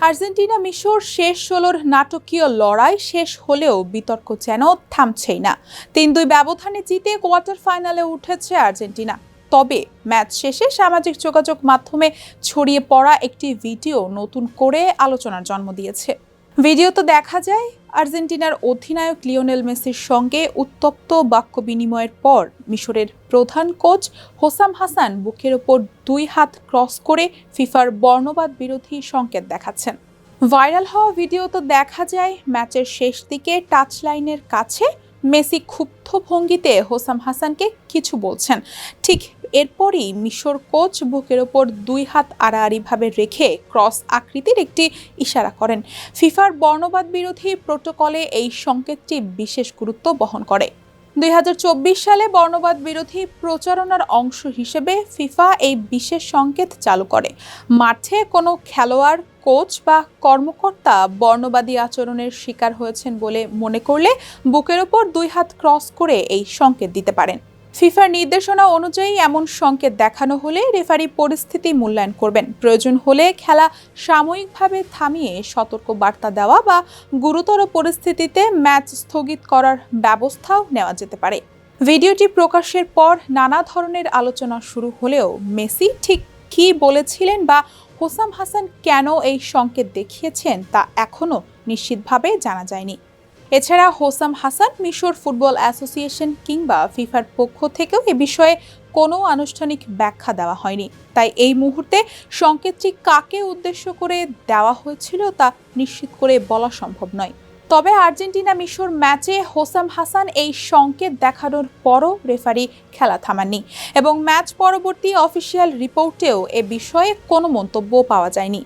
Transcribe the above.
Argentina মিশর শেষ ১৬-র নাটকীয় লড়াই শেষ হলেও বিতর্ক যেন থামছেই না। ৩-২ ব্যবধানে জিতে কোয়ার্টার ফাইনালে উঠেছে আর্জেন্টিনা। তবে ম্যাচ শেষে সামাজিক যোগাযোগ মাধ্যমে ছড়িয়ে পড়া একটি ভিডিও নতুন করে আলোচনার জন্ম দিয়েছে। ভিডিওতে দেখা যায় আর্জেন্টিনার অধিনায়ক লিওনেল মেসির সঙ্গে উত্তপ্ত বাক্য বিনিময়ের পর মিশরের প্রধান কোচ হোসাম হাসান বুকের ওপর ২ হাত ক্রস করে ফিফার বর্ণবাদ বিরোধী সংকেত দেখাচ্ছেন। ভাইরাল হওয়া ভিডিওতে দেখা যায় ম্যাচের শেষ দিকে টাচ লাইনের কাছে মেসি ক্ষুব্ধ ভঙ্গিতে হোসাম হাসানকে কিছু বলছেন। ঠিক এরপরই মিশর কোচ বুকের ওপর ২ হাত আড়াআড়িভাবে রেখে ক্রস আকৃতির একটি ইশারা করেন। ফিফার বর্ণবাদ বিরোধী প্রোটোকলে এই সংকেতটি বিশেষ গুরুত্ব বহন করে। ২০২৪ সালে বর্ণবাদ বিরোধী প্রচারণার অংশ হিসেবে ফিফা এই বিশেষ সংকেত চালু করে। মাঠে কোনো খেলোয়াড়, কোচ বা কর্মকর্তা বর্ণবাদী আচরণের শিকার হয়েছেন বলে মনে করলে বুকের ওপর ২ হাত ক্রস করে এই সংকেত দিতে পারেন। ফিফার নির্দেশনা অনুযায়ী এমন সংকেত দেখানো হলে রেফারি পরিস্থিতি মূল্যায়ন করবেন। প্রয়োজন হলে খেলা সাময়িকভাবে থামিয়ে সতর্ক বার্তা দেওয়া বা গুরুতর পরিস্থিতিতে ম্যাচ স্থগিত করার ব্যবস্থাও নেওয়া যেতে পারে। ভিডিওটি প্রকাশের পর নানা ধরনের আলোচনা শুরু হলেও মেসি ঠিক কী বলেছিলেন বা হোসাম হাসান কেন এই সংকেত দেখিয়েছেন তা এখনও নিশ্চিতভাবে জানা যায়নি। এছাড়া হোসাম হাসান, মিশর ফুটবল অ্যাসোসিয়েশন কিংবা ফিফার পক্ষ থেকেও এ বিষয়ে কোনো আনুষ্ঠানিক ব্যাখ্যা দেওয়া হয়নি। তাই এই মুহূর্তে সংকেতটি কাকে উদ্দেশ্য করে দেওয়া হয়েছিল তা নিশ্চিত করে বলা সম্ভব নয়। তবে আর্জেন্টিনা মিশর ম্যাচে হোসাম হাসান এই সংকেত দেখানোর পরও রেফারি খেলা থামাননি এবং ম্যাচ পরবর্তী অফিসিয়াল রিপোর্টেও এ বিষয়ে কোনো মন্তব্য পাওয়া যায়নি।